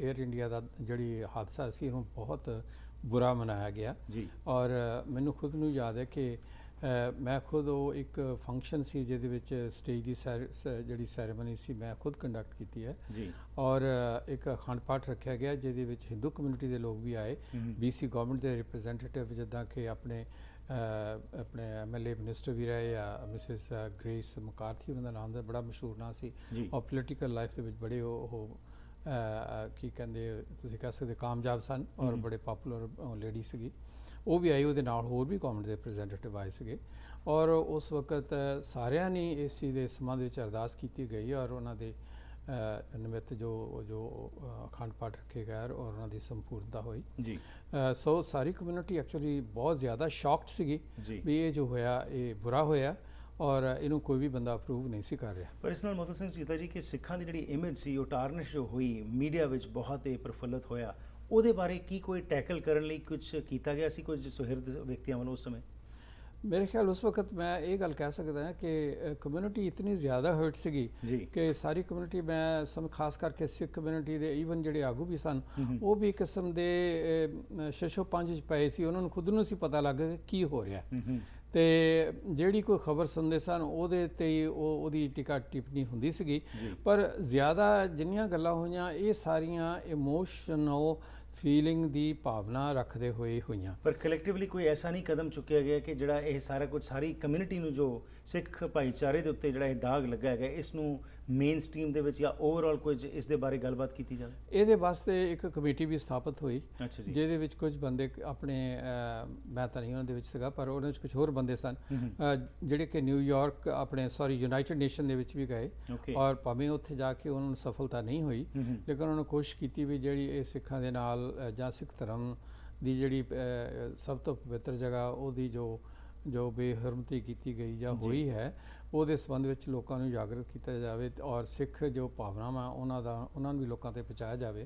ਏਅਰ ਇੰਡੀਆ ਦਾ ਜਿਹੜੀ ਹਾਦਸਾ ਸੀ ਉਹਨੂੰ ਬਹੁਤ ਬੁਰਾ ਮਨਾਇਆ ਗਿਆ ਜੀ। ਔਰ ਮੈਨੂੰ ਖੁਦ ਨੂੰ ਯਾਦ ਹੈ ਕਿ ਮੈਂ ਖੁਦ ਉਹ ਇੱਕ ਫੰਕਸ਼ਨ ਸੀ ਜਿਹਦੇ ਵਿੱਚ ਸਟੇਜ ਦੀ ਜਿਹੜੀ ਸੈਰੇਮਨੀ ਸੀ ਮੈਂ ਖੁਦ ਕੰਡਕਟ ਕੀਤੀ ਹੈ ਜੀ। ਔਰ ਇੱਕ ਅਖੰਡ ਪਾਠ ਰੱਖਿਆ ਗਿਆ ਜਿਹਦੇ ਵਿੱਚ ਹਿੰਦੂ ਕਮਿਊਨਿਟੀ ਦੇ ਲੋਕ ਵੀ ਆਏ, BC ਗਵਰਨਮੈਂਟ ਦੇ ਰਿਪਰੈਜ਼ੈਂਟੇਟਿਵ ਜਿੱਦਾਂ ਕਿ ਆਪਣੇ MLA ਮਿਨਿਸਟਰ ਵੀ ਰਹੇ ਆ, ਮਿਸਿਸ ਗ੍ਰੇਸ ਮਕਾਰਥੀ, ਉਹਨਾਂ ਦਾ ਨਾਮ ਦਾ ਬੜਾ ਮਸ਼ਹੂਰ ਨਾਂ ਸੀ ਔਰ ਪੋਲੀਟੀਕਲ ਲਾਈਫ ਦੇ ਵਿੱਚ ਬੜੇ ਉਹ ਕੀ ਕਹਿੰਦੇ ਤੁਸੀਂ ਕਹਿ ਸਕਦੇ ਕਾਮਯਾਬ ਸਨ ਔਰ ਬੜੇ ਪਾਪੂਲਰ ਲੇਡੀ ਸੀਗੀ, ਉਹ ਵੀ ਆਈ। ਉਹਦੇ ਨਾਲ ਹੋਰ ਵੀ ਗਵਰਨਮੈਂਟ ਦੇ ਰਿਪਰੈਜ਼ੈਂਟੇਟਿਵ ਆਏ ਸੀਗੇ ਔਰ ਉਸ ਵਕਤ ਸਾਰਿਆਂ ਨੇ ਇਸ ਚੀਜ਼ ਦੇ ਸੰਬੰਧ ਵਿੱਚ ਅਰਦਾਸ ਕੀਤੀ ਗਈ ਔਰ ਉਹਨਾਂ ਦੇ ਨਿਮਿਤ ਜੋ ਅਖੰਡ ਪਾਠ ਰੱਖੇ ਗਏ ਔਰ ਉਹਨਾਂ ਦੀ ਸੰਪੂਰਨਤਾ ਹੋਈ ਜੀ। ਸੋ ਸਾਰੀ ਕਮਿਊਨਿਟੀ ਐਕਚੁਅਲੀ ਬਹੁਤ ਜ਼ਿਆਦਾ ਸ਼ੌਕਡ ਸੀਗੀ ਵੀ ਇਹ ਜੋ ਹੋਇਆ ਇਹ ਬੁਰਾ ਹੋਇਆ ਔਰ ਇਹਨੂੰ ਕੋਈ ਵੀ ਬੰਦਾ ਅਪਰੂਵ ਨਹੀਂ ਸੀ ਕਰ ਰਿਹਾ। ਪਰ ਇਸ ਨਾਲ ਮੋਤਾ ਸਿੰਘ ਚੀਤਾ ਜੀ ਕਿ ਸਿੱਖਾਂ ਦੀ ਜਿਹੜੀ ਇਮੇਜ ਸੀ ਉਹ ਟਾਰਨਿਸ਼ ਜੋ ਹੋਈ, ਮੀਡੀਆ ਵਿੱਚ ਬਹੁਤ ਹੀ ਪ੍ਰਫੁੱਲਤ ਹੋਇਆ, ਉਹਦੇ ਬਾਰੇ ਕੀ ਕੋਈ ਟੈਕਲ ਕਰਨ ਲਈ ਕੁਝ ਕੀਤਾ ਗਿਆ ਸੀ ਕੁਝ ਸੁਹਿਰਦ ਵਿਅਕਤੀਆਂ ਵੱਲੋਂ ਉਸ ਸਮੇਂ? ਮੇਰੇ ਖਿਆਲ ਉਸ ਵਕਤ ਮੈਂ ਇਹ ਗੱਲ ਕਹਿ ਸਕਦਾ ਕਿ ਕਮਿਊਨਿਟੀ ਇਤਨੀ ਜ਼ਿਆਦਾ ਹਰਟ ਸੀਗੀ ਕਿ ਸਾਰੀ ਕਮਿਊਨਿਟੀ, ਮੈਂ ਖਾਸ ਕਰਕੇ ਸਿੱਖ ਕਮਿਊਨਿਟੀ ਦੇ ਈਵਨ ਜਿਹੜੇ ਆਗੂ ਵੀ ਸਨ ਉਹ ਵੀ ਕਿਸਮ ਦੇ ਸ਼ਸ਼ੋ ਪੰਜ 'ਚ ਪਏ ਸੀ। ਉਹਨਾਂ ਨੂੰ ਖੁਦ ਨੂੰ ਸੀ ਪਤਾ ਲੱਗ ਗਿਆ ਕੀ ਹੋ ਰਿਹਾ ਤੇ ਜਿਹੜੀ ਕੋਈ ਖਬਰ ਸੁਣਦੇ ਸਨ ਉਹਦੇ ਤੇ ਹੀ ਉਹਦੀ ਟਿਕਾ ਟਿੱਪਣੀ ਹੁੰਦੀ ਸੀਗੀ। ਪਰ ਜ਼ਿਆਦਾ ਜਿੰਨੀਆਂ ਗੱਲਾਂ ਹੋਈਆਂ ਇਹ ਸਾਰੀਆਂ ਇਮੋਸ਼ਨਲ ਫੀਲਿੰਗ ਦੀ ਭਾਵਨਾ ਰੱਖਦੇ ਹੋਏ ਹੋਈਆਂ। ਪਰ ਕਲੈਕਟਿਵਲੀ ਕੋਈ ਐਸਾ ਨਹੀਂ ਕਦਮ ਚੁੱਕਿਆ ਗਿਆ ਕਿ ਜਿਹੜਾ ਇਹ ਸਾਰਾ ਕੁਝ ਸਾਰੀ ਕਮਿਊਨਿਟੀ ਨੂੰ ਜੋ ਸਿੱਖ ਭਾਈਚਾਰੇ ਦੇ ਉੱਤੇ ਜਿਹੜਾ ਇਹ ਦਾਗ ਲੱਗਾ ਹੈਗਾ ਇਸ ਨੂੰ ਮੇਨ ਸਟ੍ਰੀਮ ਦੇ ਵਿੱਚ ਜਾਂ ਓਵਰਆਲ ਕੁਝ ਇਸ ਦੇ ਬਾਰੇ ਗੱਲਬਾਤ ਕੀਤੀ ਜਾਵੇ? ਇਹਦੇ ਵਾਸਤੇ ਇੱਕ ਕਮੇਟੀ ਵੀ ਸਥਾਪਿਤ ਹੋਈ ਜਿਹਦੇ ਵਿੱਚ ਕੁਝ ਬੰਦੇ ਆਪਣੇ ਮੈਂ ਤਾਂ ਨਹੀਂ ਉਹਨਾਂ ਦੇ ਵਿੱਚ ਸੀਗਾ ਪਰ ਉਹਨਾਂ ਵਿੱਚ ਕੁਝ ਹੋਰ ਬੰਦੇ ਸਨ ਜਿਹੜੇ ਕਿ ਨਿਊਯਾਰਕ ਯੂਨਾਈਟਿਡ ਨੇਸ਼ਨ ਦੇ ਵਿੱਚ ਵੀ ਗਏ ਔਰ ਭਾਵੇਂ ਉੱਥੇ ਜਾ ਕੇ ਉਹਨਾਂ ਨੂੰ ਸਫਲਤਾ ਨਹੀਂ ਹੋਈ ਲੇਕਿਨ ਉਹਨਾਂ ਨੇ ਕੋਸ਼ਿਸ਼ ਕੀਤੀ ਵੀ ਜਿਹੜੀ ਇਹ ਸਿੱਖਾਂ ਦੇ ਨਾਲ ਜਾਂ ਸਿੱਖ ਧਰਮ ਦੀ ਜਿਹੜੀ ਸਭ ਤੋਂ ਪਵਿੱਤਰ ਜਗ੍ਹਾ ਉਹਦੀ ਜੋ ਬੇਹਰਮਤੀ ਕੀਤੀ ਗਈ ਜਾਂ ਹੋਈ ਹੈ ਉਹਦੇ ਸੰਬੰਧ ਵਿੱਚ ਲੋਕਾਂ ਨੂੰ ਜਾਗਰਤ ਕੀਤਾ ਜਾਵੇ ਔਰ ਸਿੱਖ ਜੋ ਭਾਵਨਾਵਾਂ ਉਹਨਾਂ ਨੂੰ ਵੀ ਲੋਕਾਂ ਤੇ ਪਹੁੰਚਾਇਆ ਜਾਵੇ।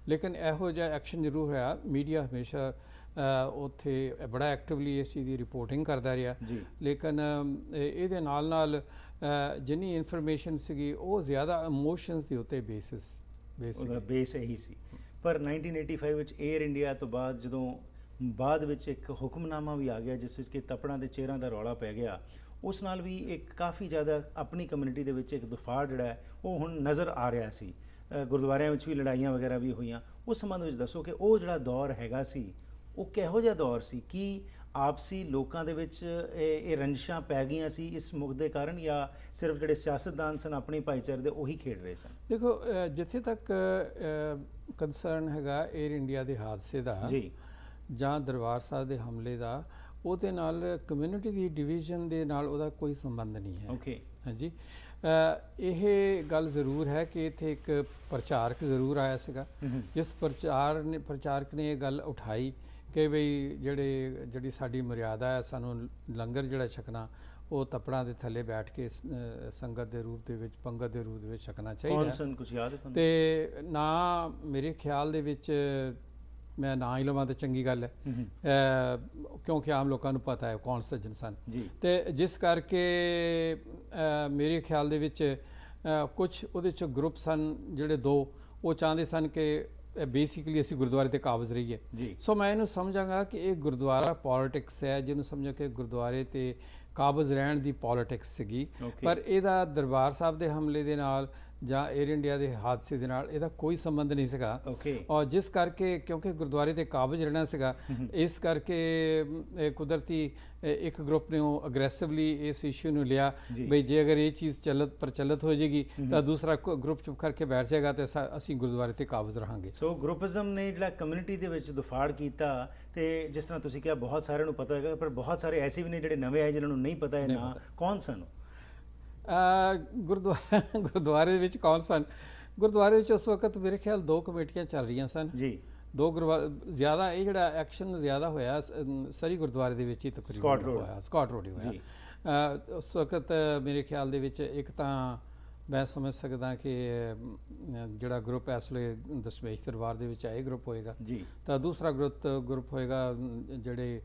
ਲੇਕਿਨ ਇਹੋ ਜਿਹਾ ਐਕਸ਼ਨ ਜ਼ਰੂਰ ਹੋਇਆ। ਮੀਡੀਆ ਹਮੇਸ਼ਾ ਉੱਥੇ ਬੜਾ ਐਕਟਿਵਲੀ ਇਸ ਚੀਜ਼ ਦੀ ਰਿਪੋਰਟਿੰਗ ਕਰਦਾ ਰਿਹਾ ਲੇਕਿਨ ਇਹਦੇ ਨਾਲ ਜਿੰਨੀ ਇਨਫੋਰਮੇਸ਼ਨ ਸੀਗੀ ਉਹ ਜ਼ਿਆਦਾ ਇਮੋਸ਼ਨਸ ਦੇ ਉੱਤੇ ਬੇਸ ਇਹੀ ਸੀ। ਪਰ 1985 ਵਿੱਚ ਏਅਰ ਇੰਡੀਆ ਤੋਂ ਬਾਅਦ ਜਦੋਂ ਬਾਅਦ ਵਿੱਚ ਇੱਕ ਹੁਕਮਨਾਮਾ ਵੀ ਆ ਗਿਆ ਜਿਸ ਵਿੱਚ ਕਿ ਤਪੜਾਂ ਦੇ ਚਿਹਰਿਆਂ ਦਾ ਰੌਲਾ ਪੈ ਗਿਆ, ਉਸ ਨਾਲ ਵੀ ਇੱਕ ਕਾਫੀ ਜ਼ਿਆਦਾ ਆਪਣੀ ਕਮਿਊਨਿਟੀ ਦੇ ਵਿੱਚ ਇੱਕ ਦਫਾੜ ਜਿਹੜਾ ਹੈ ਉਹ ਹੁਣ ਨਜ਼ਰ ਆ ਰਿਹਾ ਸੀ। ਗੁਰਦੁਆਰਿਆਂ ਵਿੱਚ ਵੀ ਲੜਾਈਆਂ ਵਗੈਰਾ ਵੀ ਹੋਈਆਂ। ਉਸ ਸੰਬੰਧ ਵਿੱਚ ਦੱਸੋ ਕਿ ਉਹ ਜਿਹੜਾ ਦੌਰ ਹੈਗਾ ਸੀ ਉਹ ਕਿਹੋ ਜਿਹਾ ਦੌਰ ਸੀ? ਕੀ ਆਪਸੀ ਲੋਕਾਂ ਦੇ ਵਿੱਚ ਇਹ ਰੰਜਿਸ਼ਾਂ ਪੈ ਗਈਆਂ ਸੀ ਇਸ ਮੁੱਖ ਦੇ ਕਾਰਨ ਜਾਂ ਸਿਰਫ ਜਿਹੜੇ ਸਿਆਸਤਦਾਨ ਸਨ ਆਪਣੀ ਭਾਈਚਾਰੇ ਦੇ ਉਹੀ ਖੇਡ ਰਹੇ ਸਨ? ਦੇਖੋ, ਜਿੱਥੇ ਤੱਕ ਕੰਸਰਨ ਹੈਗਾ ਏਅਰ ਇੰਡੀਆ ਦੇ ਹਾਦਸੇ ਦਾ ਜਾਂ ਦਰਬਾਰ ਸਾਹਿਬ ਦੇ ਹਮਲੇ ਦਾ, ਉਹਦੇ ਨਾਲ ਕਮਿਊਨਿਟੀ ਦੀ ਡਿਵੀਜ਼ਨ ਦੇ ਨਾਲ ਉਹਦਾ ਕੋਈ ਸੰਬੰਧ ਨਹੀਂ ਹੈ। ਹਾਂਜੀ, ਇਹ ਗੱਲ ਜ਼ਰੂਰ ਹੈ ਕਿ ਇੱਥੇ ਇੱਕ ਪ੍ਰਚਾਰਕ ਜ਼ਰੂਰ ਆਇਆ ਸੀਗਾ ਜਿਸ ਪ੍ਰਚਾਰਕ ਨੇ ਇਹ ਗੱਲ ਉਠਾਈ ਕਿ ਬਈ ਜਿਹੜੀ ਸਾਡੀ ਮਰਿਆਦਾ ਹੈ, ਸਾਨੂੰ ਲੰਗਰ ਜਿਹੜਾ ਛਕਣਾ ਉਹ ਤਪੜਾਂ ਦੇ ਥੱਲੇ ਬੈਠ ਕੇ ਸੰਗਤ ਦੇ ਰੂਪ ਦੇ ਵਿੱਚ, ਪੰਗਤ ਦੇ ਰੂਪ ਦੇ ਵਿੱਚ ਛਕਣਾ ਚਾਹੀਦਾ। ਕੁਝ ਯਾਦ ਹੈ ਤੇ ਨਾ ਮੇਰੇ ਖਿਆਲ ਦੇ ਵਿੱਚ ਮੈਂ ਨਾ ਹੀ ਲਵਾਂ ਤਾਂ ਚੰਗੀ ਗੱਲ ਹੈ ਕਿਉਂਕਿ ਆਮ ਲੋਕਾਂ ਨੂੰ ਪਤਾ ਹੈ ਕੌਣ ਸੱਜਣ ਸਨ ਤੇ ਜਿਸ ਕਰਕੇ ਮੇਰੇ ਖਿਆਲ ਦੇ ਵਿੱਚ ਕੁਝ ਉਹਦੇ 'ਚ ਗਰੁੱਪ ਸਨ ਜਿਹੜੇ ਦੋ ਉਹ ਚਾਹੁੰਦੇ ਸਨ ਕਿ ਬੇਸਿਕਲੀ ਅਸੀਂ ਗੁਰਦੁਆਰੇ ਤੇ ਕਾਬਜ਼ ਰਹੀਏ। ਸੋ ਮੈਂ ਇਹਨੂੰ ਸਮਝਾਂਗਾ ਕਿ ਇਹ ਗੁਰਦੁਆਰਾ ਪੋਲਿਟਿਕਸ ਹੈ, ਜਿਹਨੂੰ ਸਮਝੋ ਕਿ ਗੁਰਦੁਆਰੇ ਤੇ ਕਾਬਜ਼ ਰਹਿਣ ਦੀ ਪੋਲਿਟਿਕਸ ਸੀਗੀ। ਪਰ ਇਹਦਾ ਦਰਬਾਰ ਸਾਹਿਬ ਦੇ ਹਮਲੇ ਦੇ ਨਾਲ ਜਾਂ ਏਅਰ ਇੰਡੀਆ ਦੇ ਹਾਦਸੇ ਦੇ ਨਾਲ ਇਹਦਾ ਕੋਈ ਸੰਬੰਧ ਨਹੀਂ ਸੀਗਾ ਔਰ ਜਿਸ ਕਰਕੇ ਕਿਉਂਕਿ ਗੁਰਦੁਆਰੇ ਤੇ ਕਾਬਜ਼ ਰਹਿਣਾ ਸੀਗਾ ਇਸ ਕਰਕੇ ਕੁਦਰਤੀ ਇੱਕ ਗਰੁੱਪ ਨੇ ਉਹ ਅਗਰੈਸਿਵਲੀ ਇਸ ਇਸ਼ੂ ਨੂੰ ਲਿਆ ਬਈ ਜੇ ਅਗਰ ਇਹ ਚੀਜ਼ ਪ੍ਰਚਲਿਤ ਹੋ ਜਾਏਗੀ ਤਾਂ ਦੂਸਰਾ ਗਰੁੱਪ ਚੁੱਪ ਕਰਕੇ ਬੈਠ ਜਾਏਗਾ ਤੇ ਅਸੀਂ ਗੁਰਦੁਆਰੇ ਤੇ ਕਾਬਜ਼ ਰਹਾਂਗੇ। ਸੋ ਗਰੁੱਪਿਜ਼ਮ ਨੇ ਜਿਹੜਾ ਕਮਿਊਨਿਟੀ ਦੇ ਵਿੱਚ ਦਫਾੜ ਕੀਤਾ ਤੇ ਜਿਸ ਤਰ੍ਹਾਂ ਤੁਸੀਂ ਕਿਹਾ ਬਹੁਤ ਸਾਰਿਆਂ ਨੂੰ ਪਤਾ ਹੈਗਾ ਪਰ ਬਹੁਤ ਸਾਰੇ ਐਸੇ ਵੀ ਨੇ ਜਿਹੜੇ ਨਵੇਂ ਆਏ ਜਿਨ੍ਹਾਂ ਨੂੰ ਨਹੀਂ ਪਤਾ ਇਹ ਨਾਂ ਕੌਣ ਸਨ? ਗੁਰਦੁਆਰੇ ਦੇ ਵਿੱਚ ਕੌਣ ਸਨ? ਗੁਰਦੁਆਰੇ ਵਿੱਚ ਉਸ ਵਕਤ ਮੇਰੇ ਖਿਆਲ 2 ਕਮੇਟੀਆਂ ਚੱਲ ਰਹੀਆਂ ਸਨ ਜ਼ਿਆਦਾ ਇਹ ਜਿਹੜਾ ਐਕਸ਼ਨ ਜ਼ਿਆਦਾ ਹੋਇਆ ਸਰੀ ਗੁਰਦੁਆਰੇ ਦੇ ਵਿੱਚ ਹੀ ਤਕਰੀਬਨ ਹੋਇਆ, ਸਕਾਟ ਰੋਡ ਹੀ ਹੋਇਆ। ਉਸ ਵਕਤ ਮੇਰੇ ਖਿਆਲ ਦੇ ਵਿੱਚ ਇੱਕ ਤਾਂ ਮੈਂ ਸਮਝ ਸਕਦਾ ਕਿ ਜਿਹੜਾ ਗਰੁੱਪ ਇਸ ਵੇਲੇ ਦਸ਼ਮੇਸ਼ ਦਰਬਾਰ ਦੇ ਵਿੱਚ ਇਹ ਗਰੁੱਪ ਹੋਏਗਾ ਜੀ ਤਾਂ ਦੂਸਰਾ ਗਰੁੱਪ ਹੋਏਗਾ ਜਿਹੜੇ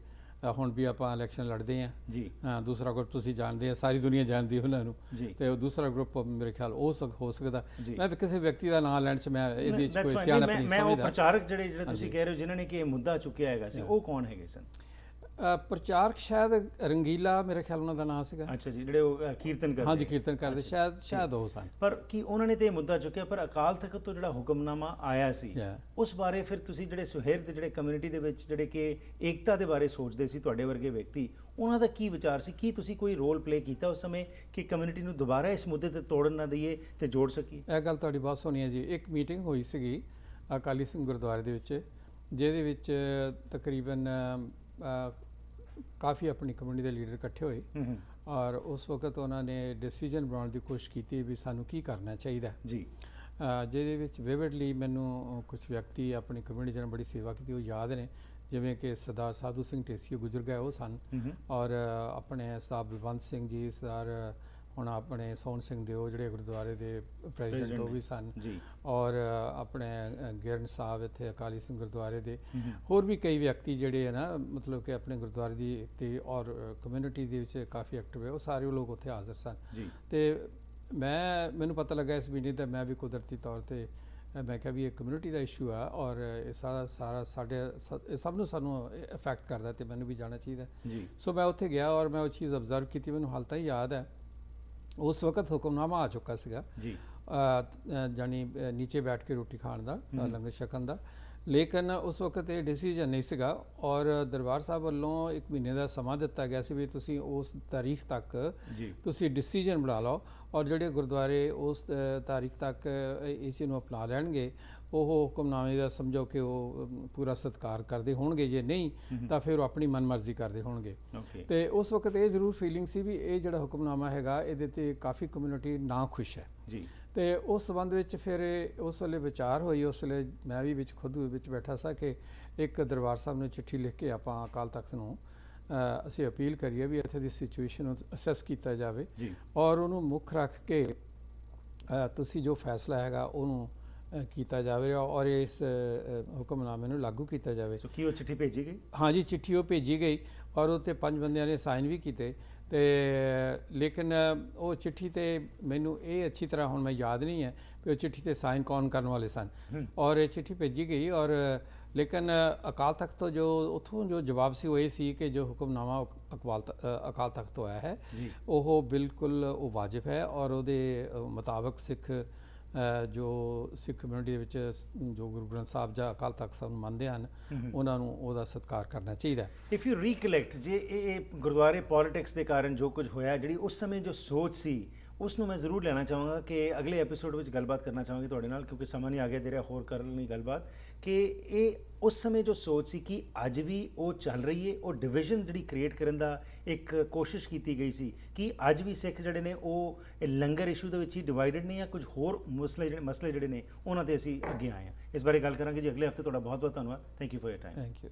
ਹੁਣ ਵੀ ਆਪਾਂ ਇਲੈਕਸ਼ਨ ਲੜਦੇ ਹਾਂ ਜੀ ਦੂਸਰਾ ਗਰੁੱਪ ਤੁਸੀਂ ਜਾਣਦੇ ਆ, ਸਾਰੀ ਦੁਨੀਆ ਜਾਣਦੀ ਉਹਨਾਂ ਨੂੰ, ਜੀ ਤੇ ਉਹ ਦੂਸਰਾ ਗਰੁੱਪ ਮੇਰੇ ਖਿਆਲ ਹੋ ਸਕਦਾ। ਜੀ। ਮੈਂ ਕਿਸੇ ਵਿਅਕਤੀ ਦਾ ਨਾਮ ਲੈਣ 'ਚ ਮੈਂ ਇਹਦੇ ਵਿੱਚ That's ਕੋਈ fine. ਸਿਆਣਪ ਮੈਂ ਨਹੀਂ ਉਹ ਸਮਝਦਾ। ਪ੍ਰਚਾਰਕ ਜਿਹੜੇ ਤੁਸੀਂ ਕਹਿ ਰਹੇ ਹੋ ਜਿਨ੍ਹਾਂ ਨੇ ਕਿ ਇਹ ਮੁੱਦਾ ਚੁੱਕਿਆ ਹੈਗਾ ਸੀ, ਉਹ ਕੌਣ ਹੈਗੇ ਸਨ? ਪ੍ਰਚਾਰਕ ਸ਼ਾਇਦ ਰੰਗੀਲਾ ਮੇਰੇ ਖਿਆਲ ਉਹਨਾਂ ਦਾ ਨਾਮ ਸੀਗਾ। ਅੱਛਾ ਜੀ, ਜਿਹੜੇ ਉਹ ਕੀਰਤਨ ਕਰਦੇ ਹਾਂਜੀ ਕੀਰਤਨ ਕਰਦੇ, ਸ਼ਾਇਦ ਉਹ ਸਨ। ਪਰ ਕੀ ਉਹਨਾਂ ਨੇ ਤੇ ਇਹ ਮੁੱਦਾ ਚੁੱਕਿਆ, ਪਰ ਅਕਾਲ ਤਖਤ ਤੋਂ ਜਿਹੜਾ ਹੁਕਮਨਾਮਾ ਆਇਆ ਸੀ Yeah. ਉਸ ਬਾਰੇ ਫਿਰ ਤੁਸੀਂ ਜਿਹੜੇ ਸੁਹਿਰਦ ਜਿਹੜੇ ਕਮਿਊਨਿਟੀ ਦੇ ਵਿੱਚ ਜਿਹੜੇ ਕਿ ਏਕਤਾ ਦੇ ਬਾਰੇ ਸੋਚਦੇ ਸੀ, ਤੁਹਾਡੇ ਵਰਗੇ ਵਿਅਕਤੀ, ਉਹਨਾਂ ਦਾ ਕੀ ਵਿਚਾਰ ਸੀ? ਕੀ ਤੁਸੀਂ ਕੋਈ ਰੋਲ ਪਲੇ ਕੀਤਾ ਉਸ ਸਮੇਂ ਕਿ ਕਮਿਊਨਿਟੀ ਨੂੰ ਦੁਬਾਰਾ ਇਸ ਮੁੱਦੇ ਤੇ ਤੋੜਨ ਨਾ ਦਈਏ ਤੇ ਜੋੜ ਸਕੀਏ? ਇਹ ਗੱਲ ਤੁਹਾਡੀ ਬਹੁਤ ਸੋਹਣੀ ਹੈ ਜੀ। ਇੱਕ ਮੀਟਿੰਗ ਹੋਈ ਸੀਗੀ ਅਕਾਲੀ ਸਿੰਘ ਗੁਰਦੁਆਰੇ ਦੇ ਵਿੱਚ, ਜਿਹਦੇ ਵਿੱਚ ਤਕਰੀਬਨ ਕਾਫੀ ਆਪਣੀ ਕਮਿਊਨਿਟੀ ਦੇ ਲੀਡਰ ਇਕੱਠੇ ਹੋਏ ਔਰ ਉਸ ਵਕਤ ਉਹਨਾਂ ਨੇ ਡਿਸੀਜਨ ਬਣਾਉਣ ਦੀ ਕੋਸ਼ਿਸ਼ ਕੀਤੀ ਵੀ ਸਾਨੂੰ ਕੀ ਕਰਨਾ ਚਾਹੀਦਾ ਜੀ। ਜਿਹਦੇ ਵਿੱਚ ਵਿਵਿਡਲੀ ਮੈਨੂੰ ਕੁਝ ਵਿਅਕਤੀ ਆਪਣੀ ਕਮਿਊਨਿਟੀ ਨਾਲ ਬੜੀ ਸੇਵਾ ਕੀਤੀ ਉਹ ਯਾਦ ਨੇ, ਜਿਵੇਂ ਕਿ ਸਰਦਾਰ ਸਾਧੂ ਸਿੰਘ ਢੇਸੀਓ ਗੁਜ਼ਰ ਗਏ ਉਹ ਸਨ, ਔਰ ਆਪਣੇ ਸਰਦਾਰ ਬਲਵੰਤ ਸਿੰਘ ਜੀ, ਸਰਦਾਰ ਹੁਣ ਆਪਣੇ ਸੋਹਣ ਸਿੰਘ ਦਿਓ ਜਿਹੜੇ ਗੁਰਦੁਆਰੇ ਦੇ ਪ੍ਰੈਜ਼ੀਡੈਂਟ ਉਹ ਵੀ ਸਨ, ਔਰ ਆਪਣੇ ਗਿਰਨ ਸਾਹਿਬ ਇੱਥੇ ਅਕਾਲੀ ਸਿੰਘ ਗੁਰਦੁਆਰੇ ਦੇ, ਹੋਰ ਵੀ ਕਈ ਵਿਅਕਤੀ ਜਿਹੜੇ ਹੈ ਨਾ ਮਤਲਬ ਕਿ ਆਪਣੇ ਗੁਰਦੁਆਰੇ ਦੀ ਤੇ ਔਰ ਕਮਿਊਨਿਟੀ ਦੇ ਵਿੱਚ ਕਾਫੀ ਐਕਟਿਵ ਹੈ, ਉਹ ਸਾਰੇ ਲੋਕ ਉੱਥੇ ਹਾਜ਼ਰ ਸਨ। ਤੇ ਮੈਨੂੰ ਪਤਾ ਲੱਗਾ ਇਸ ਮੀਟਿੰਗ ਤੇ ਮੈਂ ਵੀ ਕੁਦਰਤੀ ਤੌਰ ਤੇ ਮੈਂ ਕਿਹਾ ਵੀ ਇਹ ਕਮਿਊਨਿਟੀ ਦਾ ਇਸ਼ੂ ਆ ਔਰ ਇਹ ਸਾਰਾ ਸਾਡੇ ਸਭ ਨੂੰ ਸਾਨੂੰ ਇਫੈਕਟ ਕਰਦਾ ਤੇ ਮੈਨੂੰ ਵੀ ਜਾਣਾ ਚਾਹੀਦਾ। ਸੋ ਮੈਂ ਉੱਥੇ ਗਿਆ ਔਰ ਮੈਂ ਉਹ ਚੀਜ਼ ਅਬਜ਼ਰਵ ਕੀਤੀ। ਮੈਨੂੰ ਹਾਲ ਤਾਂ ਯਾਦ ਹੈ ਉਸ ਵਕਤ ਹੁਕਮਨਾਮਾ ਆ ਚੁੱਕਾ ਸੀਗਾ ਜਾਨੀ ਨੀਚੇ ਬੈਠ ਕੇ ਰੋਟੀ ਖਾਣ ਦਾ, ਲੰਗਰ ਛਕਣ ਦਾ, ਲੇਕਿਨ ਉਸ ਵਕਤ ਇਹ ਡਿਸੀਜਨ ਨਹੀਂ ਸੀਗਾ ਔਰ ਦਰਬਾਰ ਸਾਹਿਬ ਵੱਲੋਂ 1 ਮਹੀਨੇ ਦਾ ਸਮਾਂ ਦਿੱਤਾ ਗਿਆ ਸੀ ਵੀ ਤੁਸੀਂ ਉਸ ਤਾਰੀਖ ਤੱਕ ਤੁਸੀਂ ਡਿਸੀਜਨ ਬਣਾ ਲਓ ਔਰ ਜਿਹੜੇ ਗੁਰਦੁਆਰੇ ਉਸ ਤਾਰੀਖ ਤੱਕ ਇਸ ਨੂੰ ਅਪਣਾ ਲੈਣਗੇ ਉਹ ਹੁਕਮਨਾਮੇ ਦਾ ਸਮਝੋ ਕਿ ਉਹ ਪੂਰਾ ਸਤਿਕਾਰ ਕਰਦੇ ਹੋਣਗੇ, ਜੇ ਨਹੀਂ ਤਾਂ ਫਿਰ ਉਹ ਆਪਣੀ ਮਨਮਰਜ਼ੀ ਕਰਦੇ ਹੋਣਗੇ। ਤੇ ਉਸ ਵਕਤ ਇਹ ਜ਼ਰੂਰ ਫੀਲਿੰਗ ਸੀ ਵੀ ਇਹ ਜਿਹੜਾ ਹੁਕਮਨਾਮਾ ਹੈਗਾ ਇਹਦੇ ਤੇ ਕਾਫੀ ਕਮਿਊਨਿਟੀ ਨਾ ਖੁਸ਼ ਹੈ ਤੇ ਉਸ ਸੰਬੰਧ ਵਿੱਚ ਫਿਰ ਉਸ ਵੇਲੇ ਵਿਚਾਰ ਹੋਈ। ਉਸ ਵੇਲੇ ਮੈਂ ਵੀ ਖੁਦ ਵਿੱਚ ਬੈਠਾ ਸਾਂ ਕਿ ਇੱਕ ਦਰਬਾਰ ਸਾਹਿਬ ਨੂੰ ਚਿੱਠੀ ਲਿਖ ਕੇ ਆਪਾਂ ਅਕਾਲ ਤਖਤ ਨੂੰ ਅਸੀਂ ਅਪੀਲ ਕਰੀਏ ਵੀ ਇੱਥੇ ਦੀ ਸਿਚੁਏਸ਼ਨ ਨੂੰ ਅਸੈਸ ਕੀਤਾ ਜਾਵੇ ਔਰ ਉਹਨੂੰ ਮੁੱਖ ਰੱਖ ਕੇ ਤੁਸੀਂ ਜੋ ਫੈਸਲਾ ਹੈਗਾ ਉਹਨੂੰ ਕੀਤਾ ਜਾਵੇ ਔਰ ਇਸ ਹੁਕਮਨਾਮੇ ਨੂੰ ਲਾਗੂ ਕੀਤਾ ਜਾਵੇ। ਕੀ ਉਹ ਚਿੱਠੀ ਭੇਜੀ ਗਈ? ਹਾਂਜੀ, ਚਿੱਠੀ ਉਹ ਭੇਜੀ ਗਈ ਔਰ ਉੱਤੇ 5 ਬੰਦਿਆਂ ਨੇ ਸਾਈਨ ਵੀ ਕੀਤੇ ਤੇ ਲੇਕਿਨ ਉਹ ਚਿੱਠੀ ਤੇ ਮੈਨੂੰ ਇਹ ਅੱਛੀ ਤਰ੍ਹਾਂ ਹੁਣ ਮੈਂ ਯਾਦ ਨਹੀਂ ਹੈ ਕਿ ਉਹ ਚਿੱਠੀ ਤੇ ਸਾਈਨ ਕੌਣ ਕਰਨ ਵਾਲੇ ਸਨ ਔਰ ਇਹ ਚਿੱਠੀ ਭੇਜੀ ਗਈ ਔਰ ਲੇਕਿਨ ਅਕਾਲ ਤਖਤ ਤੋਂ ਜੋ ਉੱਥੋਂ ਜੋ ਜਵਾਬ ਸੀ ਉਹ ਇਹ ਸੀ ਕਿ ਜੋ ਹੁਕਮਨਾਮਾ ਅਕਾਲ ਤਖਤ ਤੋਂ ਆਇਆ ਹੈ ਉਹ ਬਿਲਕੁਲ ਉਹ ਵਾਜਿਬ ਹੈ ਔਰ ਉਹਦੇ ਮੁਤਾਬਕ ਜੋ ਸਿੱਖ ਕਮਿਊਨਿਟੀ ਦੇ ਵਿੱਚ ਜੋ ਗੁਰੂ ਗ੍ਰੰਥ ਸਾਹਿਬ ਜਾਂ ਅਕਾਲ ਤਖਤ ਸਾਹਿਬ ਨੂੰ ਮੰਨਦੇ ਹਨ ਉਹਨਾਂ ਨੂੰ ਉਹਦਾ ਸਤਿਕਾਰ ਕਰਨਾ ਚਾਹੀਦਾ। ਇਫ ਯੂ ਰੀਕਲੈਕਟ ਜੇ ਇਹ ਗੁਰਦੁਆਰੇ ਪੋਲਿਟਿਕਸ ਦੇ ਕਾਰਨ ਜੋ ਕੁਝ ਹੋਇਆ, ਜਿਹੜੀ ਉਸ ਸਮੇਂ ਜੋ ਸੋਚ ਸੀ ਉਸ ਨੂੰ ਮੈਂ ਜ਼ਰੂਰ ਲੈਣਾ ਚਾਹਾਂਗਾ ਕਿ ਅਗਲੇ ਐਪੀਸੋਡ ਵਿੱਚ ਗੱਲਬਾਤ ਕਰਨਾ ਚਾਹਾਂਗੇ ਤੁਹਾਡੇ ਨਾਲ, ਕਿਉਂਕਿ ਸਮਾਂ ਨਹੀਂ ਆ ਗਿਆ ਦੇ ਰਿਹਾ ਹੋਰ ਕਰਨ ਲਈ ਗੱਲਬਾਤ, ਕਿ ਇਹ ਉਸ ਸਮੇਂ ਜੋ ਸੋਚ ਸੀ ਕਿ ਅੱਜ ਵੀ ਉਹ ਚੱਲ ਰਹੀ ਹੈ, ਉਹ ਡਿਵੀਜ਼ਨ ਜਿਹੜੀ ਕ੍ਰੀਏਟ ਕਰਨ ਦਾ ਇੱਕ ਕੋਸ਼ਿਸ਼ ਕੀਤੀ ਗਈ ਸੀ ਕਿ ਅੱਜ ਵੀ ਸਿੱਖ ਜਿਹੜੇ ਨੇ ਉਹ ਲੰਗਰ ਇਸ਼ੂ ਦੇ ਵਿੱਚ ਹੀ ਡਿਵਾਈਡਡ ਨੇ ਜਾਂ ਕੁਝ ਹੋਰ ਮਸਲੇ ਜਿਹੜੇ ਨੇ ਉਹਨਾਂ ਤੇ ਅਸੀਂ ਅੱਗੇ ਆਏ ਹਾਂ। ਇਸ ਬਾਰੇ ਗੱਲ ਕਰਾਂਗੇ ਜੀ ਅਗਲੇ ਹਫਤੇ। ਤੁਹਾਡਾ ਬਹੁਤ ਬਹੁਤ ਧੰਨਵਾਦ। Thank you for your time. Thank you.